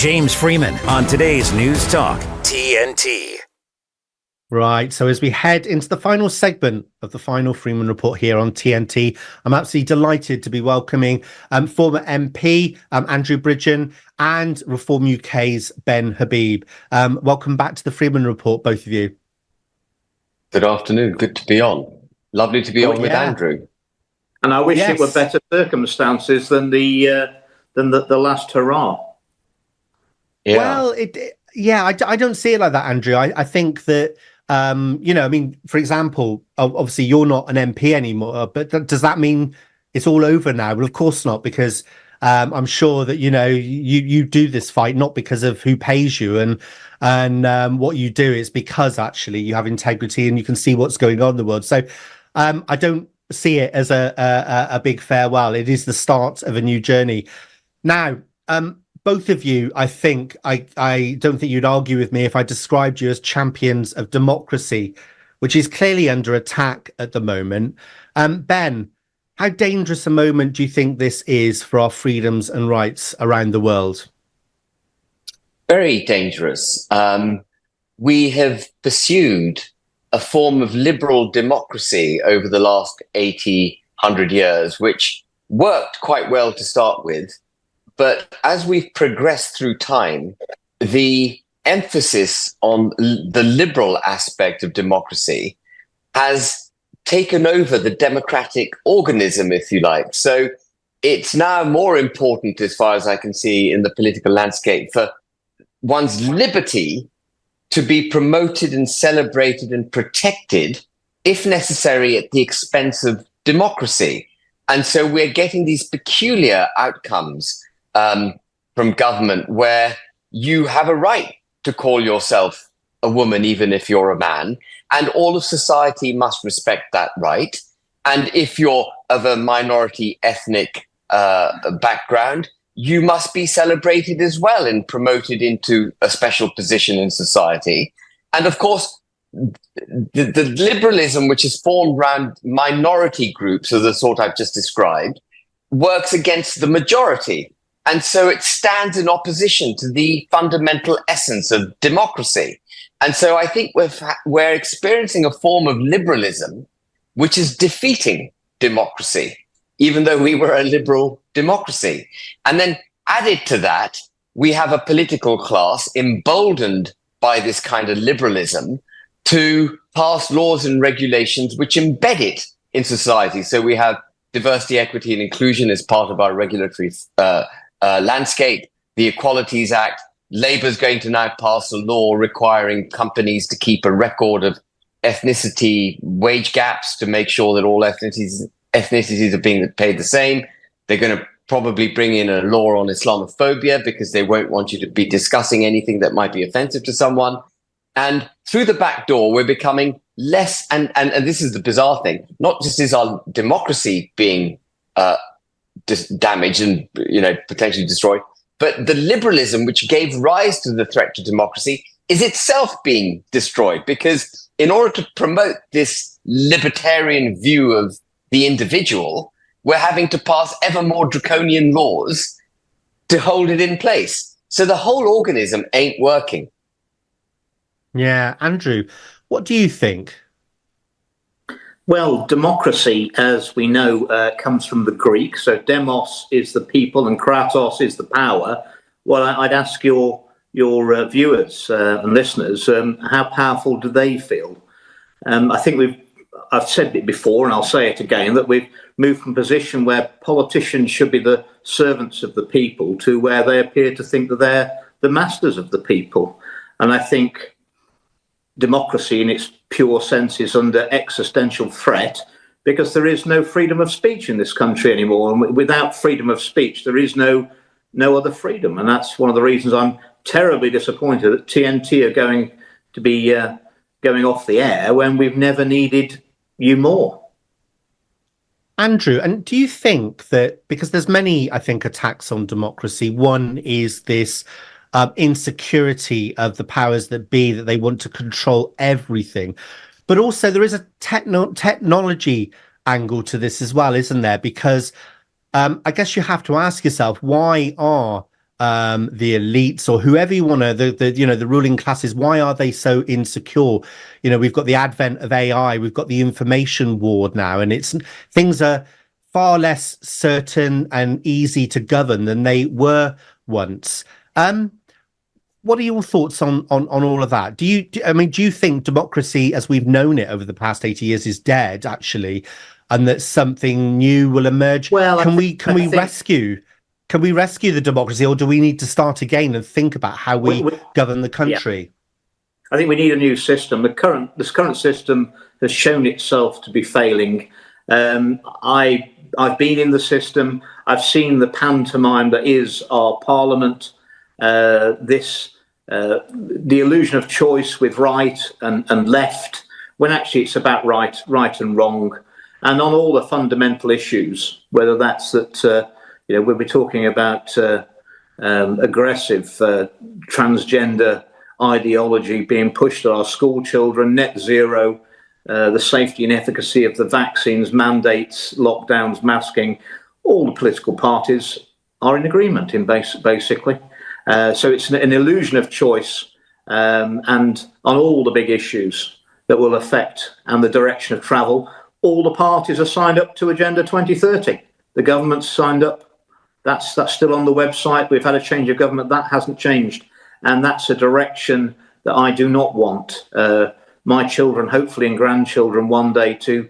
James Freeman on today's News Talk, TNT. Right, so as we head into the final segment of the final Freeman Report here on TNT, I'm absolutely delighted to be welcoming former MP Andrew Bridgen and Reform UK's Ben Habib. Welcome back to the Freeman Report, both of you. Good afternoon. Good to be on. Lovely to be on with Andrew. And I wish it were better circumstances than the last hurrah. Yeah. Well, I don't see it like that, Andrew. I think that. For example, obviously you're not an MP anymore, but does that mean it's all over now? Well, of course not, because I'm sure that, you do this fight not because of who pays you and what you do. It's because actually you have integrity and you can see what's going on in the world. So I don't see it as a big farewell. It is the start of a new journey. Now, both of you, I think, I don't think you'd argue with me if I described you as champions of democracy, which is clearly under attack at the moment. Ben, how dangerous a moment do you think this is for our freedoms and rights around the world? Very dangerous. We have pursued a form of liberal democracy over the last 100 years, which worked quite well to start with. But as we've progressed through time, the emphasis on the liberal aspect of democracy has taken over the democratic organism, if you like. So it's now more important, as far as I can see in the political landscape, for one's liberty to be promoted and celebrated and protected, if necessary, at the expense of democracy. And so we're getting these peculiar outcomes from government where you have a right to call yourself a woman even if you're a man, and all of society must respect that right. And if you're of a minority ethnic background, you must be celebrated as well and promoted into a special position in society. And of course, the liberalism which is formed around minority groups of the sort I've just described works against the majority. And so it stands in opposition to the fundamental essence of democracy. And so I think we're experiencing a form of liberalism which is defeating democracy, even though we were a liberal democracy. And then added to that, we have a political class emboldened by this kind of liberalism to pass laws and regulations which embed it in society. So we have diversity, equity, and inclusion as part of our regulatory landscape, the Equalities Act. Labour's going to now pass a law requiring companies to keep a record of ethnicity wage gaps to make sure that all ethnicities are being paid the same. They're going to probably bring in a law on Islamophobia because they won't want you to be discussing anything that might be offensive to someone. And through the back door, we're becoming less, and this is the bizarre thing, not just is our democracy being damaged and potentially destroyed, but the liberalism which gave rise to the threat to democracy is itself being destroyed, because in order to promote this libertarian view of the individual, we're having to pass ever more draconian laws to hold it in place. So the whole organism ain't working. Yeah, Andrew, what do you think? Well, democracy, as we know, comes from the Greek. So demos is the people and kratos is the power. Well, I'd ask your viewers and listeners, how powerful do they feel? I think I've said it before, and I'll say it again, that we've moved from a position where politicians should be the servants of the people to where they appear to think that they're the masters of the people. And I think democracy in its pure sense is under existential threat because there is no freedom of speech in this country anymore. And without freedom of speech, there is no other freedom. And that's one of the reasons I'm terribly disappointed that TNT are going to be going off the air when we've never needed you more. Andrew, and do you think that, because there's many, I think, attacks on democracy, one is this insecurity of the powers that be, that they want to control everything. But also there is a technology angle to this as well, isn't there? Because I guess you have to ask yourself, why are the elites or whoever you want to, the ruling classes, why are they so insecure? We've got the advent of AI, we've got the information war now, and things are far less certain and easy to govern than they were once. What are your thoughts on all of that? Do you think democracy as we've known it over the past 80 years is dead, actually, and that something new will emerge? Well, Can we rescue the democracy, or do we need to start again and think about how we govern the country? Yeah. I think we need a new system. This current system has shown itself to be failing. I've been in the system. I've seen the pantomime that is our parliament. The illusion of choice with right and left, when actually it's about right and wrong, and on all the fundamental issues, whether that's that we'll be talking about aggressive transgender ideology being pushed at our school children, net zero, the safety and efficacy of the vaccines, mandates, lockdowns, masking. All the political parties are in agreement basically. So it's an illusion of choice, and on all the big issues that will affect and the direction of travel, all the parties are signed up to Agenda 2030. The government's signed up. That's still on the website. We've had a change of government. That hasn't changed. And that's a direction that I do not want my children, hopefully, and grandchildren one day to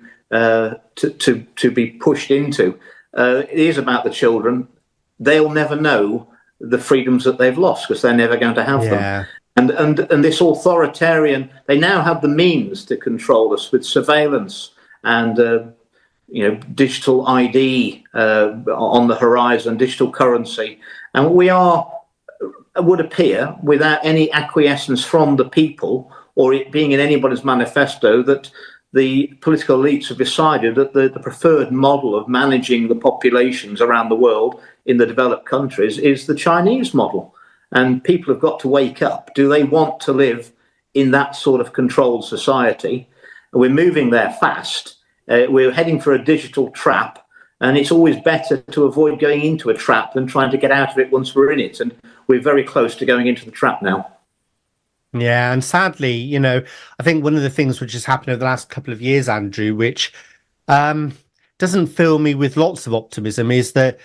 be pushed into. It is about the children. They'll never know the freedoms that they've lost because they're never going to have them. And this authoritarian, they now have the means to control us with surveillance and digital ID on the horizon, digital currency, and would appear without any acquiescence from the people or it being in anybody's manifesto that the political elites have decided that the preferred model of managing the populations around the world in the developed countries is the Chinese model. And people have got to wake up. Do they want to live in that sort of controlled society? We're moving there fast. We're heading for a digital trap. And it's always better to avoid going into a trap than trying to get out of it once we're in it. And we're very close to going into the trap now. Yeah, and sadly, I think one of the things which has happened over the last couple of years, Andrew, which doesn't fill me with lots of optimism, is that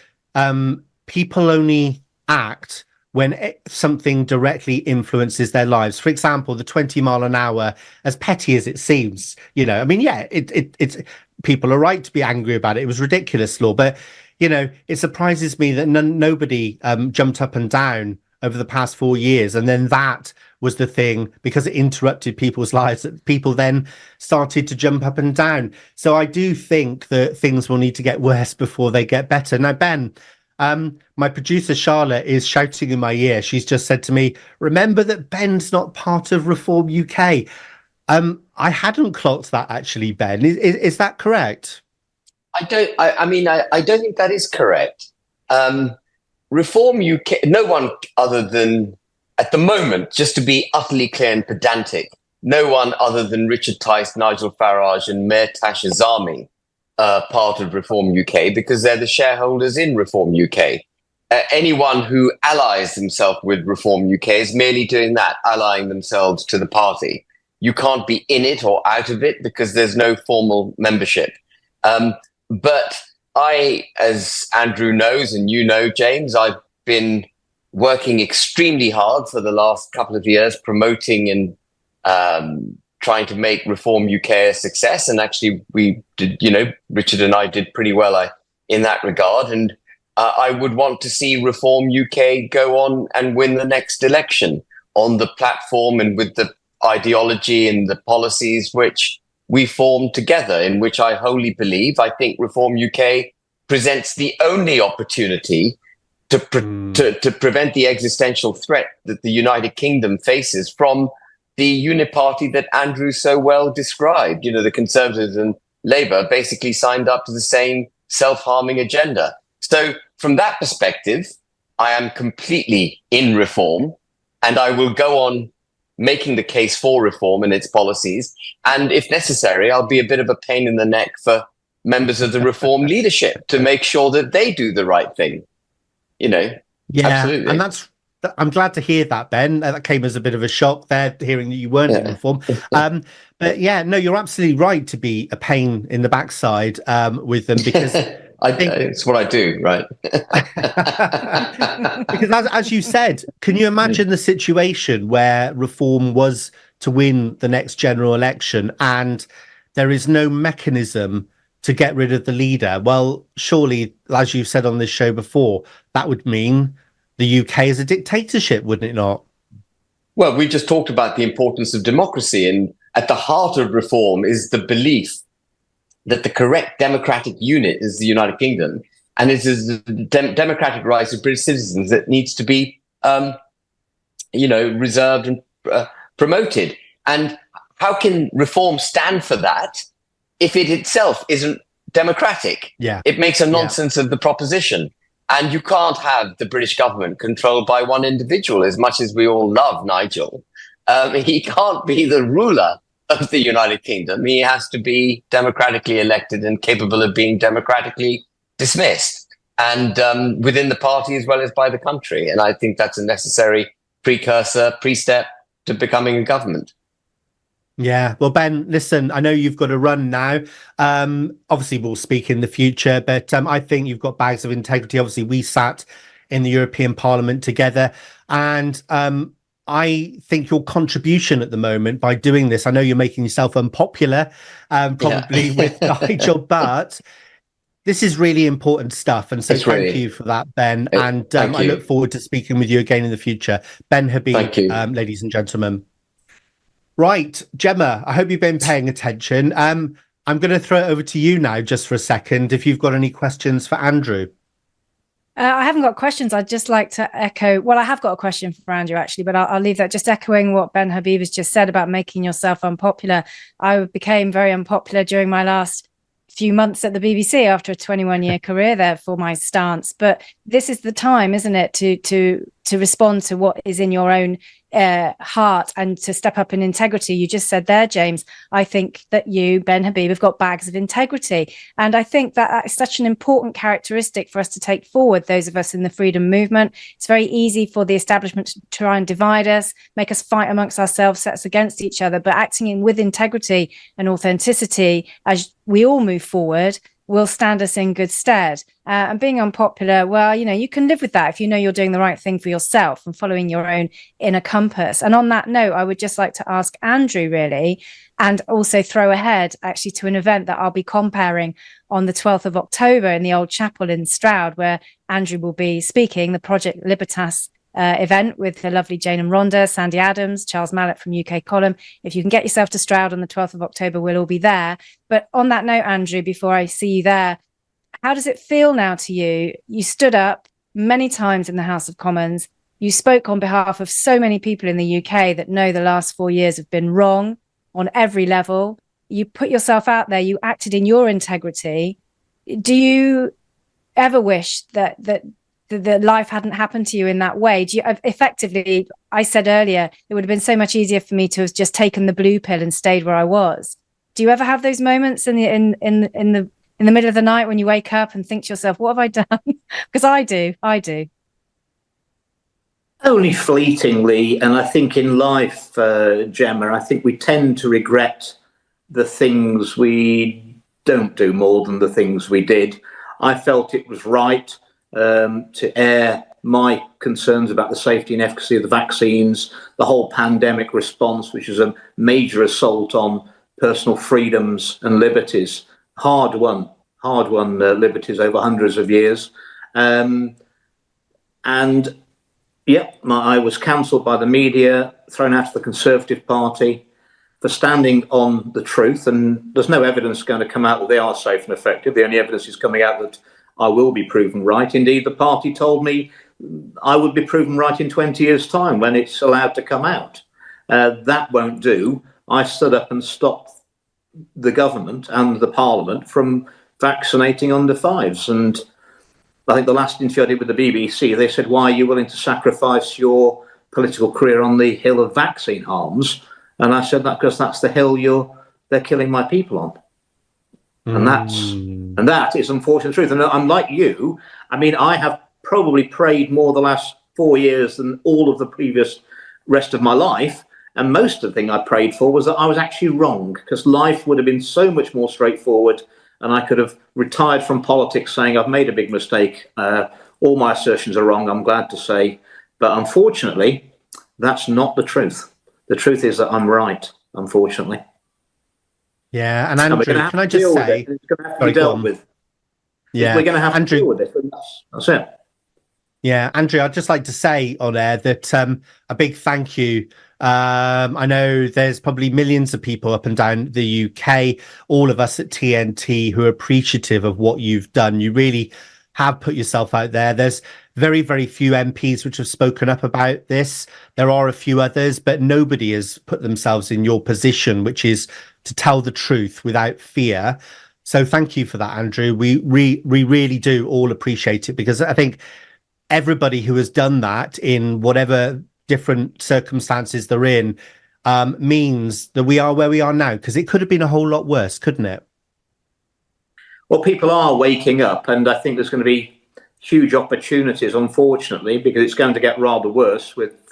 people only act when something directly influences their lives. For example, the 20 mile an hour, as petty as it seems, it's people are right to be angry about it. It was ridiculous law, but it surprises me that nobody jumped up and down over the past 4 years, and then that was the thing, because it interrupted people's lives, that people then started to jump up and down. So I do think that things will need to get worse before they get better. Now, Ben, my producer Charlotte is shouting in my ear. She's just said to me, remember that Ben's not part of Reform UK. I hadn't clocked that, actually, Ben. Is that correct? I don't think that is correct. Reform UK, no one other than, at the moment, just to be utterly clear and pedantic, no one other than Richard Tice, Nigel Farage and Mayor Tasha Zami are part of Reform UK because they're the shareholders in Reform UK. Anyone who allies themselves with Reform UK is merely doing that, allying themselves to the party. You can't be in it or out of it because there's no formal membership. But I, as Andrew knows, and James, I've been working extremely hard for the last couple of years, promoting and trying to make Reform UK a success. And actually, we did, Richard and I did pretty well in that regard. And I would want to see Reform UK go on and win the next election on the platform and with the ideology and the policies which we formed together, in which I wholly believe. I think Reform UK presents the only opportunity to prevent the existential threat that the United Kingdom faces from the uniparty that Andrew so well described. The Conservatives and Labour basically signed up to the same self-harming agenda. So from that perspective, I am completely in reform, and I will go on making the case for reform and its policies. And if necessary, I'll be a bit of a pain in the neck for members of the reform leadership to make sure that they do the right thing. Yeah, Absolutely. and I'm glad to hear that, Ben. That came as a bit of a shock there, hearing that you weren't in reform. But yeah, no, you're absolutely right to be a pain in the backside with them, because I think it's what I do, right? because as you said, can you imagine the situation where reform was to win the next general election and there is no mechanism to get rid of the leader? Well, surely, as you said on this show before, that would mean the UK is a dictatorship, wouldn't it not? Well, we just talked about the importance of democracy, and at the heart of reform is the belief that the correct democratic unit is the United Kingdom, and it is the democratic rights of British citizens that needs to be, reserved and promoted. And how can reform stand for that if it itself isn't democratic? Yeah, it makes a nonsense of the proposition. And you can't have the British government controlled by one individual, as much as we all love Nigel. He can't be the ruler of the United Kingdom. He has to be democratically elected and capable of being democratically dismissed, and within the party as well as by the country. And I think that's a necessary pre-step to becoming a government. Yeah. Well, Ben, listen, I know you've got to run now. Obviously, we'll speak in the future, but I think you've got bags of integrity. Obviously, we sat in the European Parliament together, and I think your contribution at the moment by doing this, I know you're making yourself unpopular, probably with Nigel, but this is really important stuff. And so thank you for that, Ben. And I look forward to speaking with you again in the future. Ben Habib, ladies and gentlemen. Right, Gemma, I hope you've been paying attention. I'm going to throw it over to you now just for a second, if you've got any questions for Andrew. I haven't got questions. I'd just like to echo, well, I have got a question for Andrew, actually, but I'll leave that. Just echoing what Ben Habib has just said about making yourself unpopular. I became very unpopular during my last few months at the BBC after a 21-year career there for my stance. But this is the time, isn't it, to respond to what is in your own heart and to step up in integrity. You just said there, James, I think that you, Ben Habib, have got bags of integrity. And I think that is such an important characteristic for us to take forward, those of us in the freedom movement. It's very easy for the establishment to try and divide us, make us fight amongst ourselves, set us against each other. But acting in with integrity and authenticity as we all move forward will stand us in good stead. And being unpopular, well, you can live with that if you know you're doing the right thing for yourself and following your own inner compass. And on that note, I would just like to ask Andrew, really, and also throw ahead actually to an event that I'll be comparing on the 12th of October in the Old Chapel in Stroud, where Andrew will be speaking, the Project Libertas event with the lovely Jane and Rhonda, Sandy Adams, Charles Mallett from UK Column. If you can get yourself to Stroud on the 12th of October, we'll all be there. But on that note, Andrew, before I see you there, how does it feel now to you? You stood up many times in the House of Commons. You spoke on behalf of so many people in the UK that know the last 4 years have been wrong on every level. You put yourself out there. You acted in your integrity. Do you ever wish that life hadn't happened to you in that way? Do you effectively, I said earlier, it would have been so much easier for me to have just taken the blue pill and stayed where I was. Do you ever have those moments in the middle of the night when you wake up and think to yourself, what have I done? Because I do. Only fleetingly. And I think in life, Gemma, I think we tend to regret the things we don't do more than the things we did. I felt it was right to air my concerns about the safety and efficacy of the vaccines, the whole pandemic response, which is a major assault on personal freedoms and liberties, hard-won liberties over hundreds of years. I was cancelled by the media, thrown out of the Conservative Party for standing on the truth, and there's no evidence going to come out that they are safe and effective. The only evidence is coming out that I will be proven right. Indeed, the party told me I would be proven right in 20 years' time when it's allowed to come out. That won't do. I stood up and stopped the government and the Parliament from vaccinating under fives. And I think the last interview I did with the BBC, they said, why are you willing to sacrifice your political career on the hill of vaccine harms? And I said that because that's the hill they're killing my people on. And that is unfortunate truth. And unlike you, I mean, I have probably prayed more the last 4 years than all of the previous rest of my life. And most of the thing I prayed for was that I was actually wrong, because life would have been so much more straightforward, and I could have retired from politics saying I've made a big mistake. All my assertions are wrong, I'm glad to say. But unfortunately, that's not the truth. The truth is that I'm right, unfortunately. Yeah, and Andrew, can I just say... It's going to have to be dealt with. Yeah, we're going to have to deal with it. That's it. Yeah, Andrew, I'd just like to say on air that a big thank you. I know there's probably millions of people up and down the UK, all of us at TNT, who are appreciative of what you've done. You really have put yourself out there. There's very, very few MPs which have spoken up about this. There are a few others, but nobody has put themselves in your position, which is to tell the truth without fear. So thank you for that, Andrew. We really do all appreciate it, because I think everybody who has done that in whatever different circumstances they're in means that we are where we are now, because it could have been a whole lot worse, couldn't it? Well, people are waking up, and I think there's going to be huge opportunities, unfortunately, because it's going to get rather worse with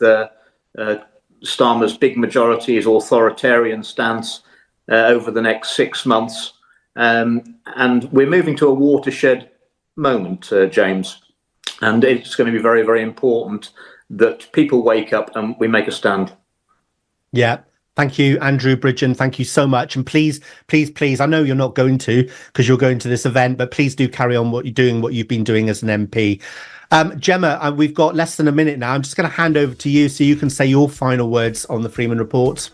Starmer's big majority, his authoritarian stance over the next 6 months. And we're moving to a watershed moment, James. And it's going to be very, very important that people wake up and we make a stand. Yeah. Thank you, Andrew, Bridgen. Thank you so much. And please, I know you're not going to, because you're going to this event, but please do carry on what you're doing, what you've been doing as an MP. Gemma, we've got less than a minute now. I'm just going to hand over to you so you can say your final words on the Freeman Report.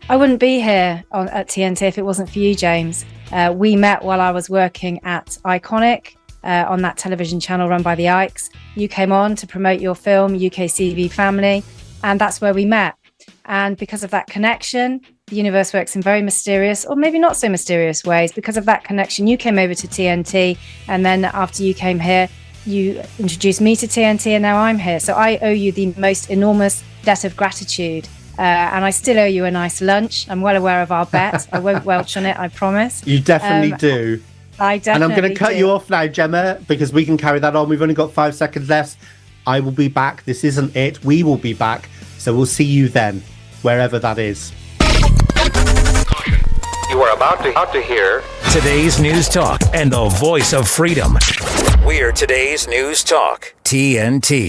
I wouldn't be here at TNT if it wasn't for you, James. We met while I was working at Iconic on that television channel run by the Ikes. You came on to promote your film, UKCV Family, and that's where we met. And because of that connection, the universe works in very mysterious, or maybe not so mysterious ways. Because of that connection, you came over to TNT, and then after you came here, you introduced me to TNT, and now I'm here. So I owe you the most enormous debt of gratitude. And I still owe you a nice lunch. I'm well aware of our bet. I won't welch on it, I promise. You definitely do. I definitely do. And I'm going to cut you off now, Gemma, because we can carry that on. We've only got 5 seconds left. I will be back. This isn't it. We will be back. So we'll see you then, wherever that is. You are about to hear today's News Talk and the voice of freedom. We're today's News Talk, TNT.